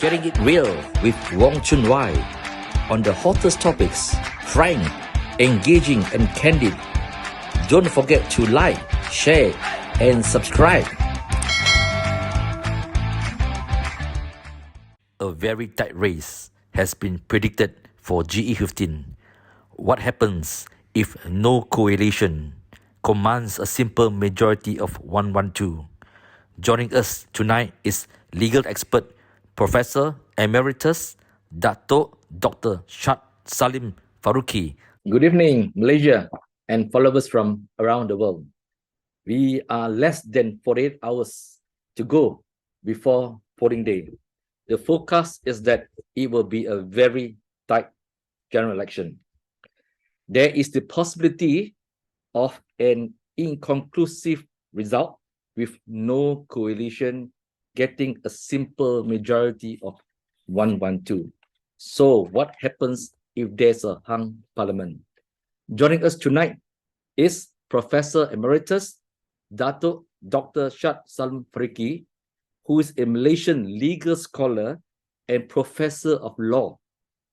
Getting it real with RealChunWai on the hottest topics, frank, engaging and candid. Don't forget to like, share and subscribe. A very tight race has been predicted for GE15. What happens if no coalition commands a simple majority of 112? Joining us tonight is legal expert Professor Emeritus Dato Dr. Shad Saleem Faruqi. Good evening, Malaysia and followers from around the world. We are less than 48 hours to go before polling day. The forecast is that it will be a very tight general election. There is the possibility of an inconclusive result with no coalition getting a simple majority of 112. So what happens if there's a hung parliament? Joining us tonight is Professor Emeritus Dato Dr. Shad Saleem Faruqi, who is a Malaysian legal scholar and professor of law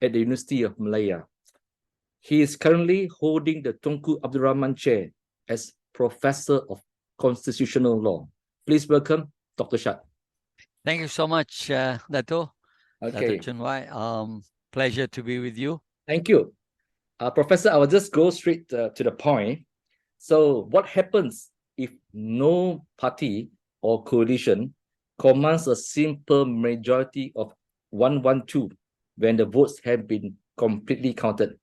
at the University of Malaya. He is currently holding the Tunku Abdul Rahman Chair as Professor of Constitutional Law. Please welcome Dr. Shad. Thank you so much, Dato. Okay. Dato Chunwai. Pleasure to be with you. Thank you. Professor, I will just go straight to the point. So what happens if no party or coalition commands a simple majority of 112 when the votes have been completely counted?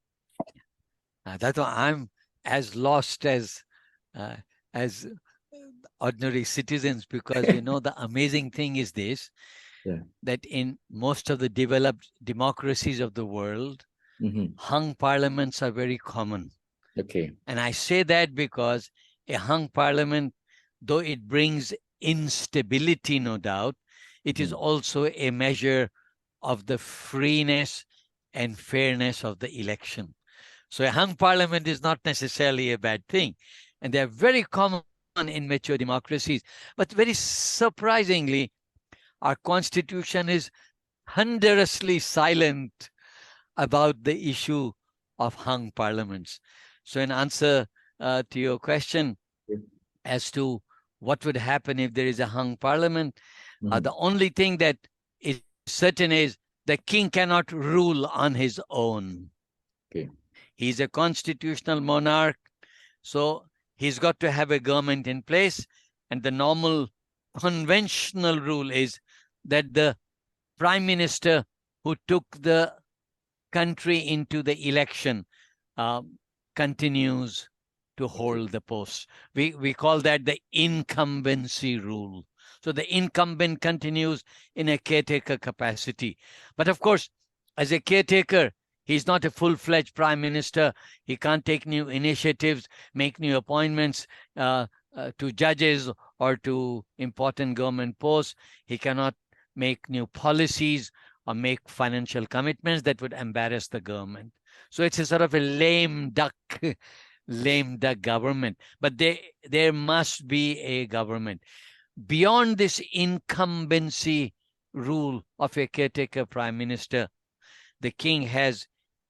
Dato, I'm as lost as ordinary citizens, because you know the amazing thing is this, that in most of the developed democracies of the world, hung parliaments are very common. Okay. And I say that because a hung parliament, though it brings instability, no doubt, it is also a measure of the freeness and fairness of the election. So a hung parliament is not necessarily a bad thing. And they're very common in mature democracies. But very surprisingly, our constitution is thunderously silent about the issue of hung parliaments. So in answer to your question as to what would happen if there is a hung parliament, the only thing that is certain is the king cannot rule on his own. Okay. He's a constitutional monarch, so he's got to have a government in place. And the normal conventional rule is that the prime minister who took the country into the election continues to hold the post. We call that the incumbency rule. So the incumbent continues in a caretaker capacity. But of course, as a caretaker, he's not a full-fledged prime minister. He can't take new initiatives, make new appointments to judges or to important government posts. He cannot make new policies or make financial commitments that would embarrass the government. So it's a sort of a lame duck government. But there must be a government. Beyond this incumbency rule of a caretaker prime minister, the king has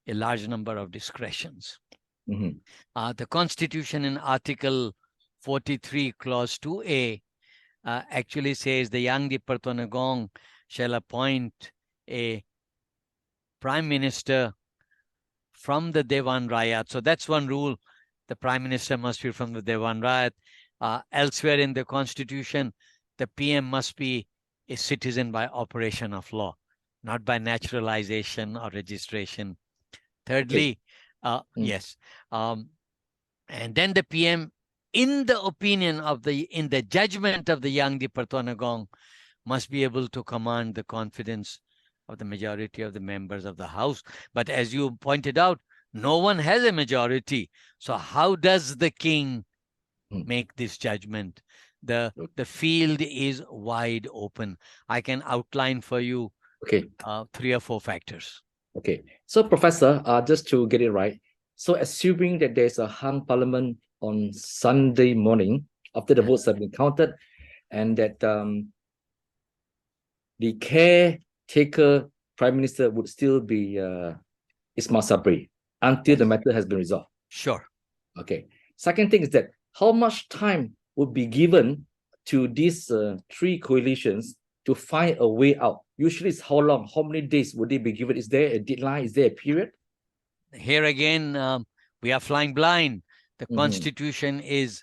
a large number of discretions. The Constitution in Article 43, Clause 2A, actually says the Yang di Pertuangan shall appoint a prime minister from the Dewan Rakyat. So that's one rule. The prime minister must be from the Dewan Rakyat. Elsewhere in the Constitution, the PM must be a citizen by operation of law, not by naturalization or registration. Thirdly, yes. And then the PM, in the judgment of the Yang di Pertuangan, must be able to command the confidence of the majority of the members of the House. But as you pointed out, no one has a majority. So how does the king make this judgment? The field is wide open. I can outline for you 3 or 4 factors. Okay. So, Professor, just to get it right, so assuming that there's a hung parliament on Sunday morning after the votes have been counted, and that the caretaker prime minister would still be Ismail Sabri until the matter has been resolved. Sure. Okay. Second thing is that how much time would be given to these three coalitions to find a way out? Usually it's how long? How many days would they be given? Is there a deadline? Is there a period? Here again, we are flying blind. The Constitution is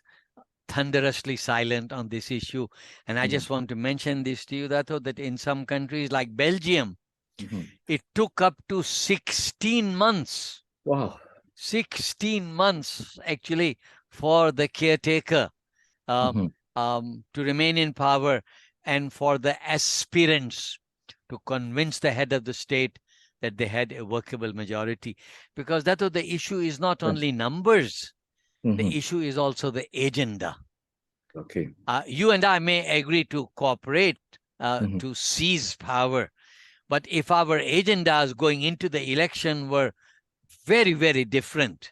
thunderously silent on this issue. And I just want to mention this to you, Dato, that in some countries like Belgium, it took up to 16 months. Wow. 16 months, actually, for the caretaker to remain in power and for the aspirants to convince the head of the state that they had a workable majority. Because that was the issue is not only numbers, the issue is also the agenda. Okay. You and I may agree to cooperate to seize power. But if our agendas going into the election were very, very different,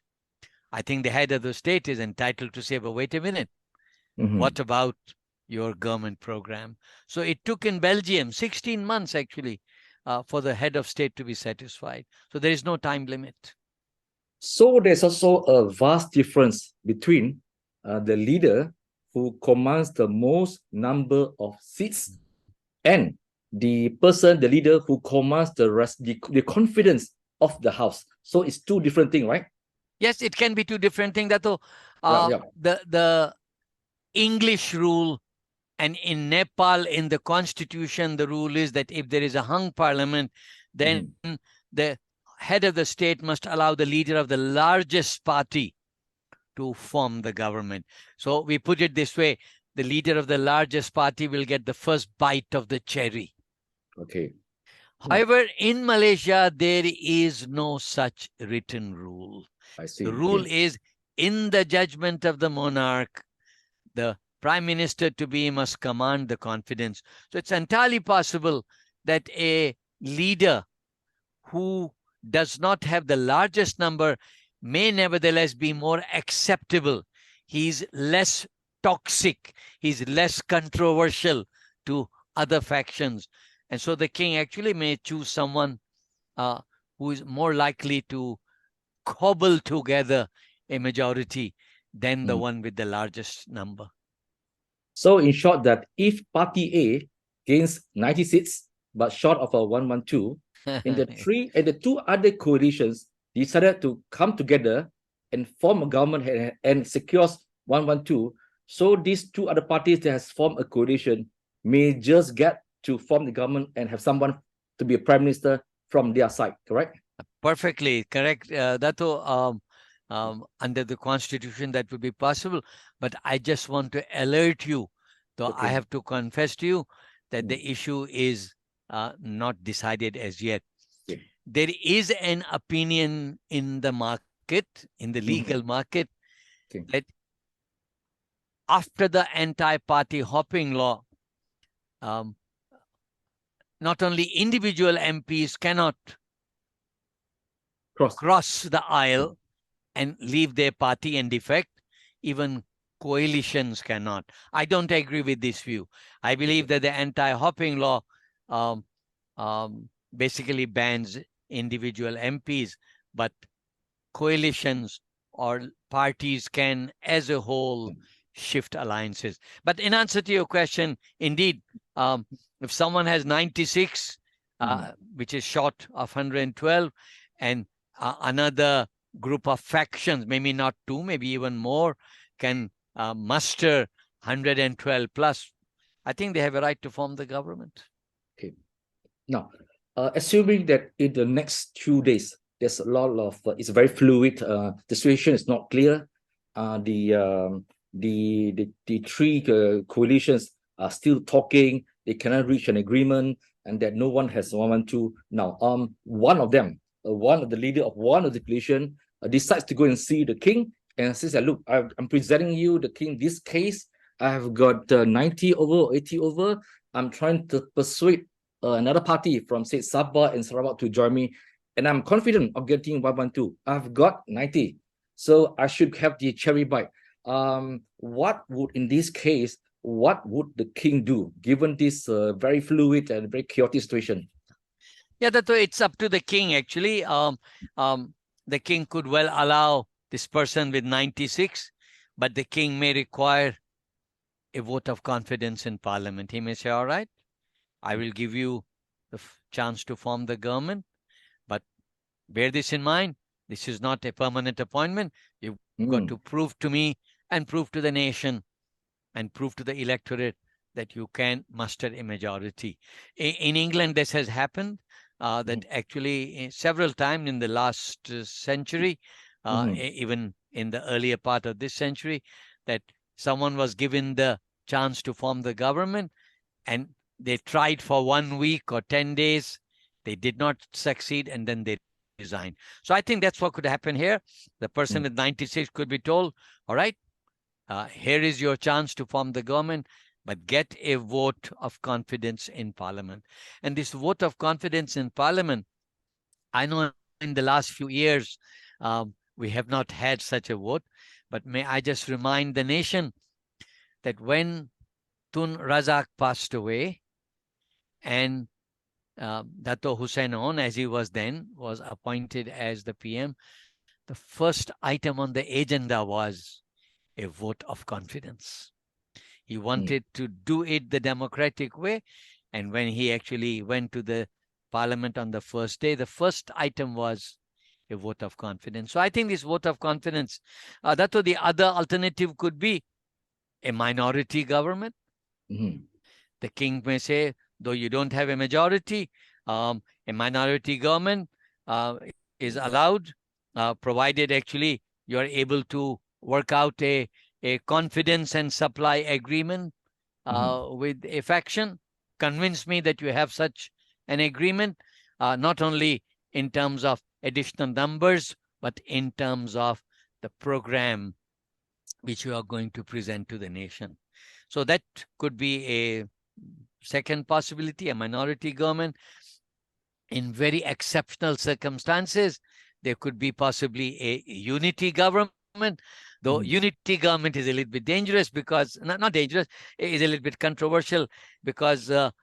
I think the head of the state is entitled to say, but wait a minute, what about your government program? So it took in Belgium 16 months, actually, for the head of state to be satisfied. So there is no time limit. So there's also a vast difference between the leader who commands the most number of seats and the person, the leader who commands the confidence of the house. So it's two different things, right? Yes, it can be two different things. That the English rule, and in Nepal, in the constitution, the rule is that if there is a hung parliament, then the head of the state must allow the leader of the largest party to form the government. So we put it this way, the leader of the largest party will get the first bite of the cherry. Okay. However, in Malaysia, there is no such written rule. I see. The rule is, in the judgment of the monarch, the prime minister to be must command the confidence. So it's entirely possible that a leader who does not have the largest number may nevertheless be more acceptable. He's less toxic. He's less controversial to other factions. And so the king actually may choose someone who is more likely to cobble together a majority than the one with the largest number. So in short, that if party A gains 90 seats, but short of a 112, in the two other coalitions decided to come together and form a government and secures 112. So these two other parties that has formed a coalition may just get to form the government and have someone to be a prime minister from their side, correct? Perfectly correct. Dato, under the constitution, that would be possible. But I just want to alert you, though I have to confess to you that the issue is not decided as yet. There is an opinion in the market, in the legal market, that after the anti-party hopping law, not only individual MPs cannot cross the aisle and leave their party and defect, even coalitions cannot. I don't agree with this view. I believe that the anti-hopping law basically bans individual MPs, but coalitions or parties can, as a whole, shift alliances. But in answer to your question, indeed, if someone has 96, which is short of 112, and another group of factions, maybe not two, maybe even more, can muster 112 plus, I think they have a right to form the government. Okay. Now, assuming that in the next 2 days, there's a lot of, it's very fluid, the situation is not clear, the three coalitions are still talking, they cannot reach an agreement, and that no one has 112. Now, one of them, one of the leader of one of the coalition decides to go and see the king and says that, look, I'm presenting you the king this case. I've got 90 over, 80 over. I'm trying to persuade another party from, say, Sabah and Sarawak to join me, and I'm confident of getting 112. I've got 90, so I should have the cherry bite. What would, in this case, what would the king do, given this very fluid and very chaotic situation? Yeah, that's why it's up to the king, actually. The king could well allow this person with 96, but the king may require a vote of confidence in parliament. He may say, all right, I will give you the chance to form the government, but bear this in mind. This is not a permanent appointment. You've got to prove to me and prove to the nation and prove to the electorate that you can muster a majority. In England, this has happened. That actually several times in the last century, even in the earlier part of this century, that someone was given the chance to form the government, and they tried for 1 week or 10 days. They did not succeed, and then they resigned. So I think that's what could happen here. The person with 96 could be told, all right, here is your chance to form the government, but get a vote of confidence in parliament. And this vote of confidence in parliament, I know in the last few years, we have not had such a vote, but may I just remind the nation that when Tun Razak passed away and Dato Hussein On, as he was then, was appointed as the PM, the first item on the agenda was a vote of confidence. He wanted to do it the democratic way. And when he actually went to the parliament on the first day, the first item was a vote of confidence. So I think this vote of confidence, that the other alternative could be a minority government. The king may say, though you don't have a majority, a minority government is allowed, provided actually you're able to work out a confidence and supply agreement with a faction. Convince me that you have such an agreement, not only in terms of additional numbers, but in terms of the program which you are going to present to the nation. So that could be a second possibility, a minority government. In very exceptional circumstances, there could be possibly a unity government, though unity government is a little bit dangerous because, not dangerous, is a little bit controversial because the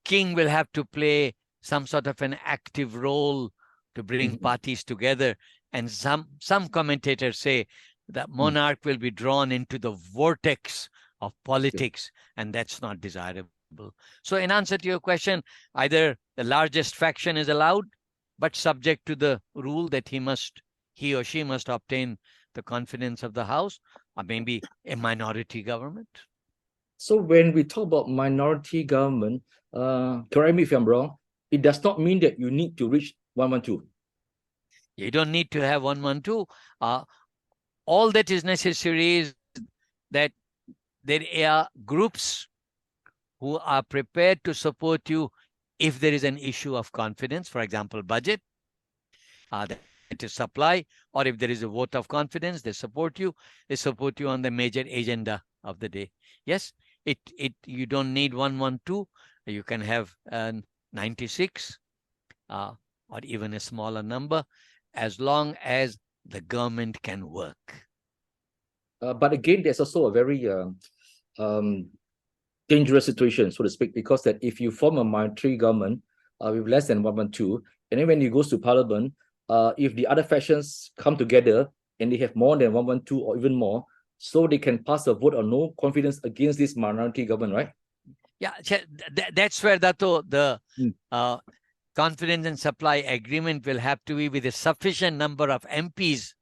king will have to play some sort of an active role to bring parties together. And some commentators say that monarch will be drawn into the vortex of politics, and that's not desirable. So in answer to your question, either the largest faction is allowed, but subject to the rule that he or she must obtain the confidence of the House, or maybe a minority government. So when we talk about minority government, correct me if I'm wrong, it does not mean that you need to reach 112. You don't need to have 112. All that is necessary is that there are groups who are prepared to support you if there is an issue of confidence, for example, budget, that is supply, or if there is a vote of confidence, they support you on the major agenda of the day. Yes, you don't need 112. You can have 96 or even a smaller number, as long as the government can work. But again, there's also a very dangerous situation, so to speak, because that if you form a minority government with less than 112, and then when it goes to parliament, if the other factions come together and they have more than 112 or even more, so they can pass a vote on no confidence against this minority government, right? Yeah, that's where the confidence and supply agreement will have to be with a sufficient number of MPs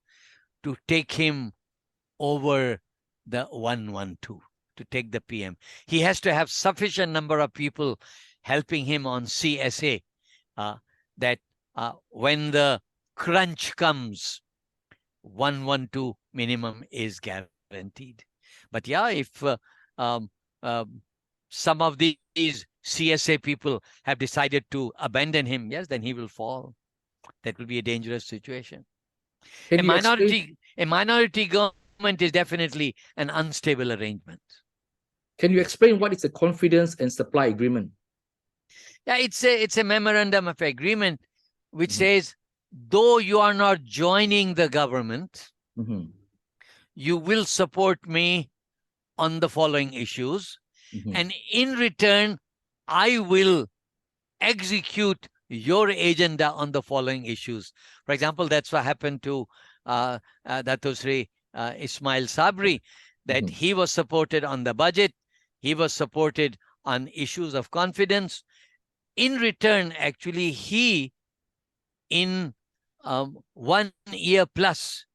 to take him over the 112, to take the PM. He has to have sufficient number of people helping him on CSA, that when the crunch comes, 112 minimum is guaranteed. But yeah, if some of these CSA people have decided to abandon him, yes, then he will fall. That will be a dangerous situation. A minority government is definitely an unstable arrangement. Can you explain what is a confidence and supply agreement? Yeah, it's a memorandum of agreement which says, though you are not joining the government, you will support me on the following issues. And in return, I will execute your agenda on the following issues. For example, that's what happened to Dato Sri Ismail Sabri, that he was supported on the budget, he was supported on issues of confidence. In return, actually, he, in 1 year plus,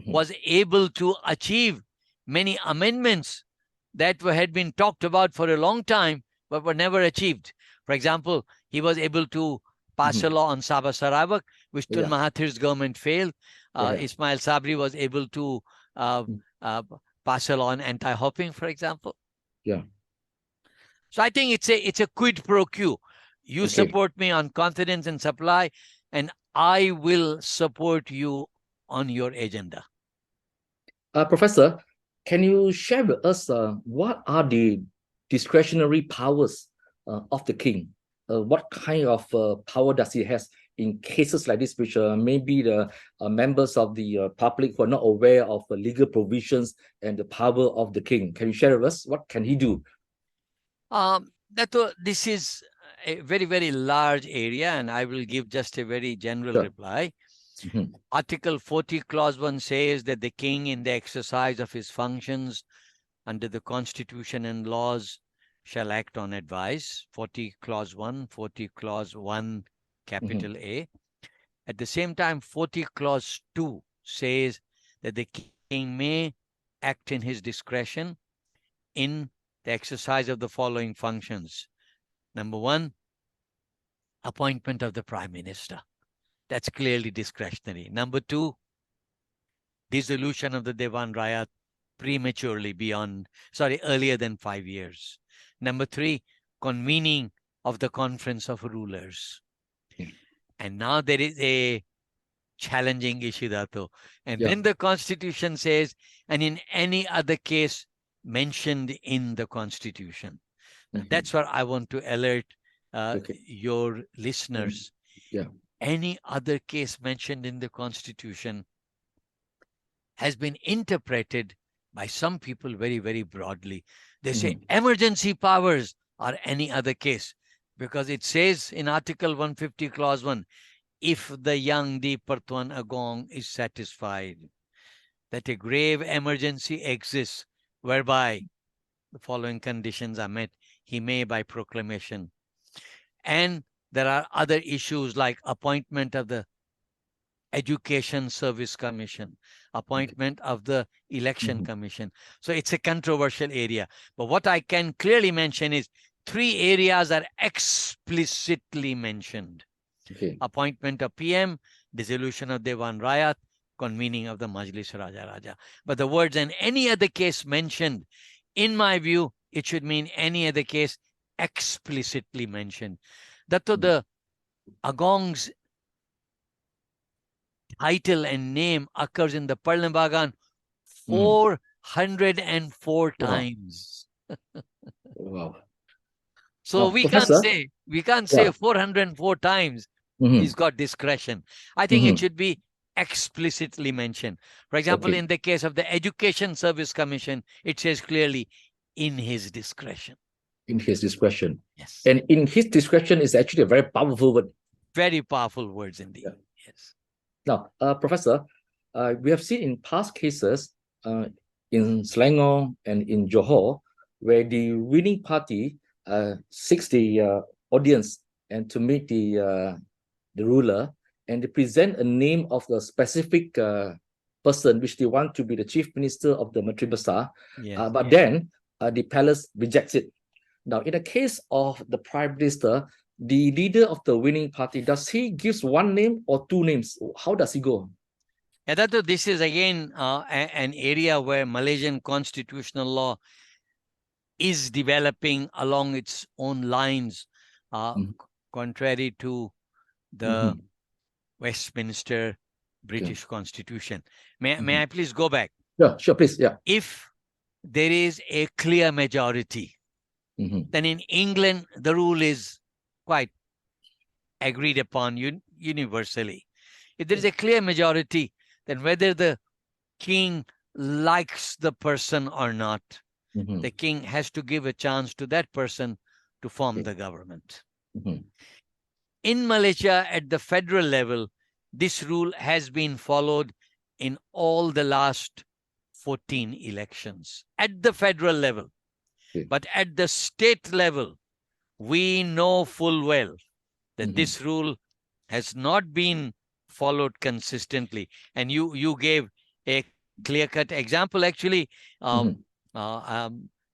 was able to achieve many amendments that had been talked about for a long time, but were never achieved. For example, he was able to pass a law on Sabah Sarawak, which Tun Mahathir's government failed. Ismail Sabri was able to pass a law on anti-hopping, for example. Yeah. So I think it's a quid pro quo. You support me on confidence and supply, and I will support you on your agenda. Professor, can you share with us what are the discretionary powers of the king? What kind of power does he has in cases like this, which maybe the members of the public who are not aware of the legal provisions and the power of the king? Can you share with us what can he do? This is a very, very large area, and I will give just a very general reply. Article 40, Clause 1 says that the king, in the exercise of his functions under the Constitution and laws, shall act on advice. 40, Clause 1, 40, Clause 1, capital A. At the same time, 40, Clause 2 says that the king may act in his discretion in the exercise of the following functions. Number 1, appointment of the Prime Minister. That's clearly discretionary. Number 2, dissolution of the Dewan Rayat prematurely earlier than 5 years. Number 3, convening of the Conference of Rulers. And now there is a challenging issue, Dato. And then the Constitution says, and in any other case mentioned in the Constitution. That's what I want to alert your listeners. Any other case mentioned in the Constitution has been interpreted by some people very, very broadly. They say emergency powers are any other case, because it says in Article 150, Clause 1, if the young Di Pertuan Agong is satisfied that a grave emergency exists whereby the following conditions are met, he may by proclamation. And there are other issues like appointment of the Education Service Commission, appointment of the Election Commission. So it's a controversial area. But what I can clearly mention is 3 areas are explicitly mentioned. Appointment of PM, dissolution of Dewan Rayat, convening of the Majlis Raja Raja. But the words "and any other case mentioned," in my view, it should mean any other case explicitly mentioned. Dato, the Agong's title and name occurs in the Parlimbagan 404 times. Wow. So we can't say 404 times he's got discretion. I think it should be explicitly mentioned. For example, in the case of the Education Service Commission, it says clearly in his discretion. In his discretion. Yes. And in his discretion is actually a very powerful word. Very powerful words indeed. Yes. Now, Professor, we have seen in past cases in Selangor and in Johor, where the winning party seeks the audience and to meet the ruler, and they present a name of the specific person which they want to be the chief minister of the Menteri Besar, but then the palace rejects it. Now, in the case of the prime minister, the leader of the winning party, does he give one name or 2 names? How does he go? This is again an area where Malaysian constitutional law is developing along its own lines, contrary to the Westminster British Constitution. May I please go back? Sure, please. If there is a clear majority, then in England, the rule is quite agreed upon universally. If there is a clear majority, then whether the king likes the person or not, the king has to give a chance to that person to form the government. In Malaysia, at the federal level, this rule has been followed in all the last 14 elections at the federal level. Okay. But at the state level, we know full well that Mhm. this rule has not been followed consistently. And you gave a clear-cut example, actually, Mhm.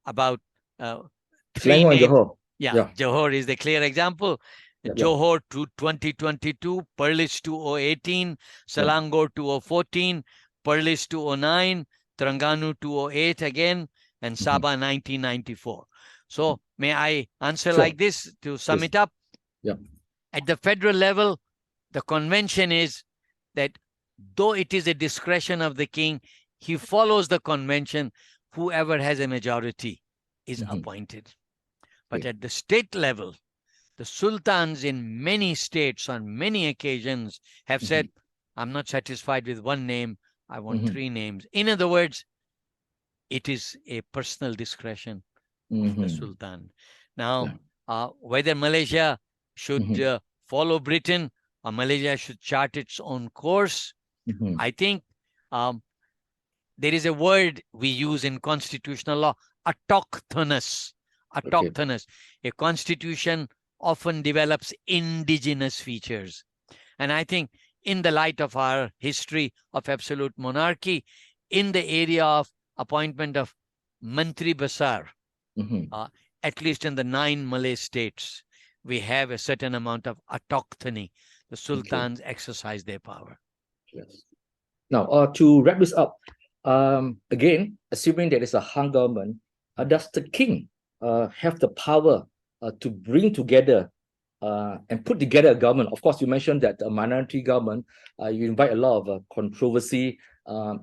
about three Selangor and names. Johor. Yeah, Johor is the clear example. Yep. Johor to 2022, Perlis 2018, Selangor 2014, Perlis 2009, Terengganu 2008 again, and Sabah 1994. So may I answer Sure. like this to sum Please. it up? Yep. At the federal level, the convention is that though it is a discretion of the king, he follows the convention. Whoever has a majority is Mhm. appointed. But Okay. at the state level, the sultans in many states on many occasions have said, I'm not satisfied with one name, I want Mhm. 3 names. In other words, it is a personal discretion of the Mhm. sultan. Now, Yeah. whether Malaysia should Mhm. follow Britain or Malaysia should chart its own course, Mhm. I think um, there is a word we use in constitutional law, autochthonous. Okay. Autochthonous. A constitution often develops indigenous features. And I think in the light of our history of absolute monarchy, in the area of appointment of Mantri Basar, Mhm. at least in the 9 Malay states, we have a certain amount of autochthony. The Okay. sultans exercise their power. Yes. Now, to wrap this up, again, assuming there is a hung government, does the king have the power to bring together and put together a government? Of course, you mentioned that a minority government, you invite a lot of controversy.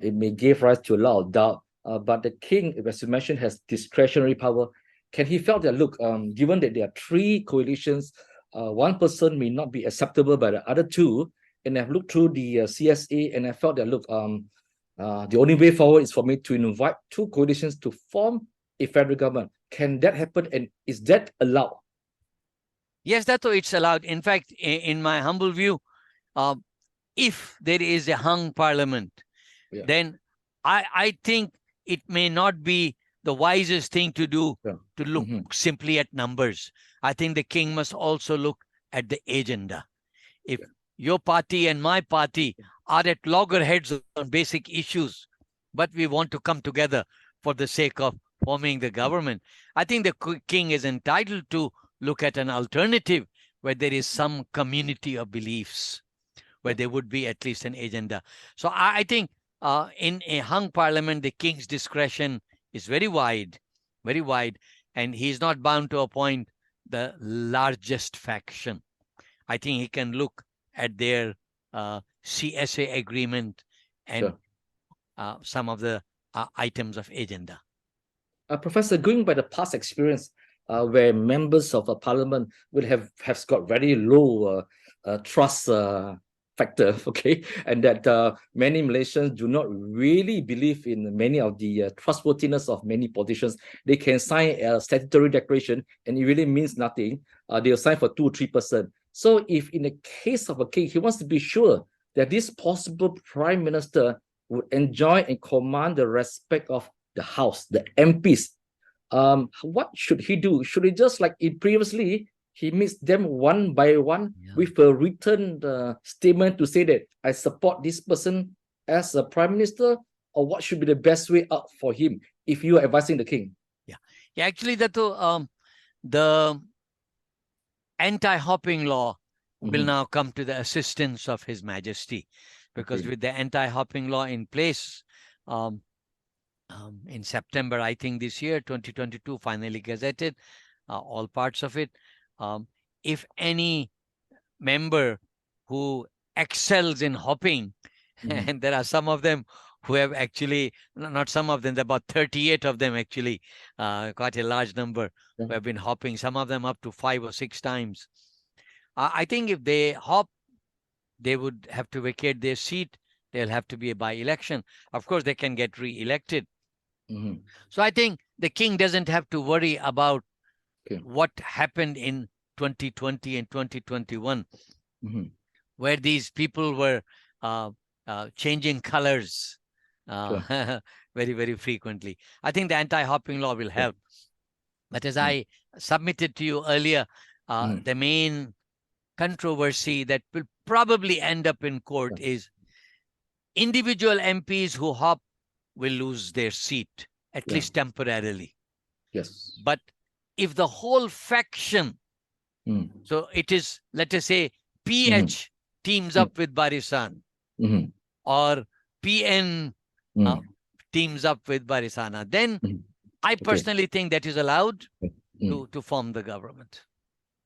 It may give rise to a lot of doubt. But the king, as you mentioned, has discretionary power. Can he felt that, look, given that there are 3 coalitions, one person may not be acceptable by the other 2, and I've looked through the CSA and I felt that, look, the only way forward is for me to invite 2 coalitions to form a federal government. Can that happen, and is that allowed? Yes, Dato, it's allowed. In fact, in my humble view, if there is a hung parliament, Yeah. then I think it may not be the wisest thing to do Yeah. to look simply at numbers. I think the king must also look at the agenda. If your party and my party are at loggerheads on basic issues, but we want to come together for the sake of forming the government, I think the king is entitled to look at an alternative where there is some community of beliefs, where there would be at least an agenda. So I think in a hung parliament, the king's discretion is very wide, and he's not bound to appoint the largest faction. I think he can look at their CSA agreement and some of the items of agenda. Professor, going by the past experience, where members of a parliament will have got very low trust factor, okay, and that many Malaysians do not really believe in many of the trustworthiness of many politicians. They can sign a statutory declaration and it really means nothing. They'll sign for 2 or 3%. So if in the case of a king, he wants to be sure that this possible prime minister would enjoy and command the respect of the House, the MPs, what should he do? Should he just, like it previously, he meets them one by one with a written statement to say that I support this person as a prime minister, or what should be the best way out for him if you are advising the king? Yeah, actually, that the anti-hopping law will now come to the assistance of His Majesty, because with the anti-hopping law in place, in September, I think this year, 2022, finally gazetted, all parts of it. If any member who excels in hopping, and there are some of them who have actually, not some of them, there are about 38 of them actually, quite a large number who have been hopping, some of them up to 5 or 6 times. I think if they hop, they would have to vacate their seat. There'll have to be a by-election. Of course, they can get re-elected. So I think the king doesn't have to worry about what happened in 2020 and 2021, Mhm. where these people were changing colors very, very frequently. I think the anti-hopping law will help. But as I submitted to you earlier, the main controversy that will probably end up in court is individual MPs who hop will lose their seat, at least temporarily. Yes. But if the whole faction, so it is, let us say, PH teams up with Barisan, or PN teams up with Barisana, then I personally think that is allowed to form the government.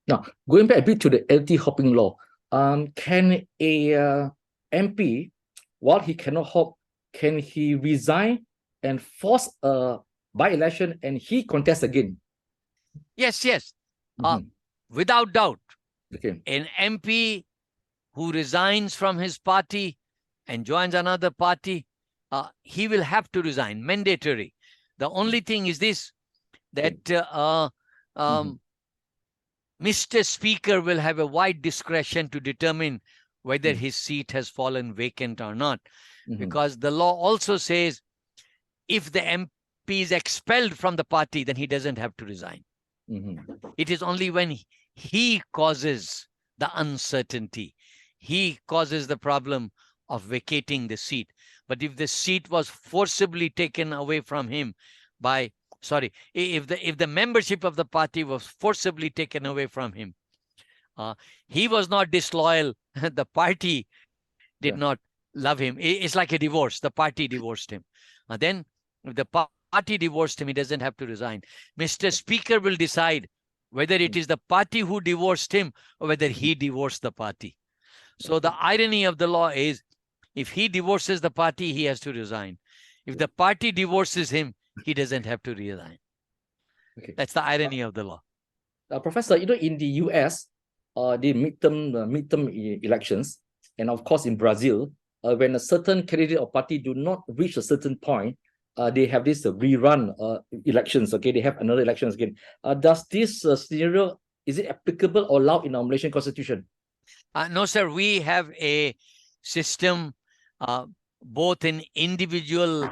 Now, going back a bit to the anti-hopping law, can a MP, while he cannot hop, can he resign and force a by-election and he contest again? Yes, yes. Without doubt. Okay. An MP who resigns from his party and joins another party, he will have to resign, mandatory. The only thing is this, that Mr. Speaker will have a wide discretion to determine whether his seat has fallen vacant or not. Because the law also says if the MP is expelled from the party, then he doesn't have to resign. It is only when he causes the uncertainty, he causes the problem of vacating the seat. But if the seat was forcibly taken away from him by, if the membership of the party was forcibly taken away from him, he was not disloyal. The party did not love him. It's like a divorce. The party divorced him. Then if the party divorced him, he doesn't have to resign. Mr. Speaker will decide whether it is the party who divorced him or whether he divorced the party. So the irony of the law is, if he divorces the party, he has to resign. If the party divorces him, he doesn't have to resign. That's the irony of the law. Professor, in the US, the midterm elections, and of course in Brazil, when a certain candidate or party do not reach a certain point, they have this rerun elections. Okay, they have another elections again. Does this scenario, is it applicable or allowed in our Malaysian constitution? No, sir. We have a system both in individual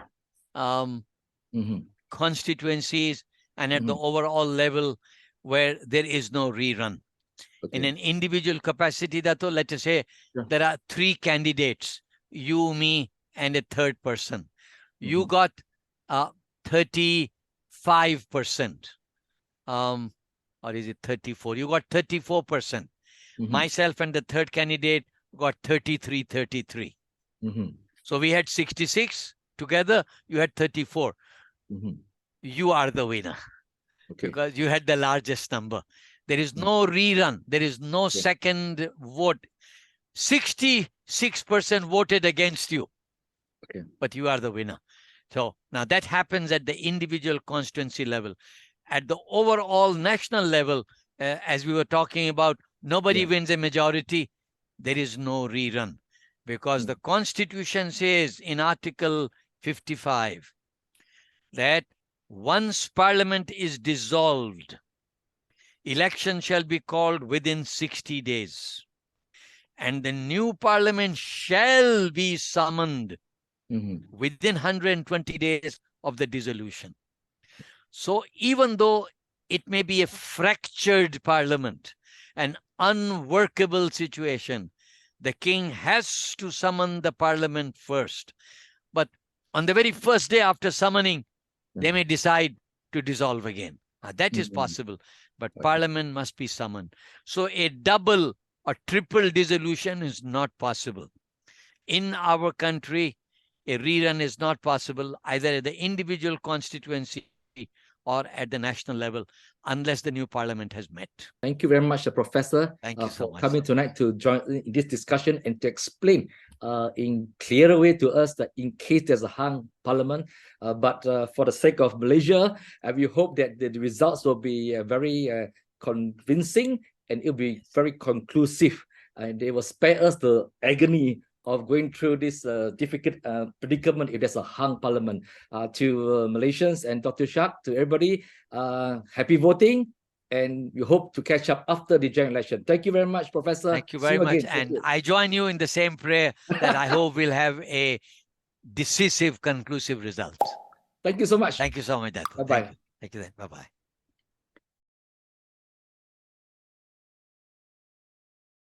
constituencies and at the overall level where there is no rerun. In an individual capacity, Dato, let us say there are 3 candidates, you, me, and a third person. You got 35%. Or is it 34? You got 34%. Myself and the third candidate got 33. So we had 66 together. You had 34. You are the winner because you had the largest number. There is no rerun. There is no second vote. 66% voted against you, but you are the winner. So now that happens at the individual constituency level. At the overall national level, as we were talking about, nobody wins a majority. There is no rerun because the Constitution says in Article 55 that once Parliament is dissolved, election shall be called within 60 days. And the new Parliament shall be summoned within 120 days of the dissolution. So even though it may be a fractured Parliament, an unworkable situation, the king has to summon the Parliament first. But on the very first day after summoning, they may decide to dissolve again. That is possible, but Parliament must be summoned. So a double or triple dissolution is not possible. In our country, a rerun is not possible either at the individual constituency or at the national level unless the new Parliament has met. Thank you very much, Professor, Thank you so much, coming tonight to join in this discussion and to explain in clearer way to us that in case there's a hung Parliament, but for the sake of Malaysia, we hope that the results will be very convincing and it'll be very conclusive, and they will spare us the agony of going through this difficult predicament if there's a hung Parliament. To Malaysians and Dr. Shad, to everybody, happy voting, and we hope to catch up after the general election. Thank you very much, Professor. Thank you See very much. again. Thank And you. I join you in the same prayer that I hope we'll have a decisive, conclusive result. Thank you so much. Thank you so much, Dato. Bye-bye. Thank you then. Bye-bye.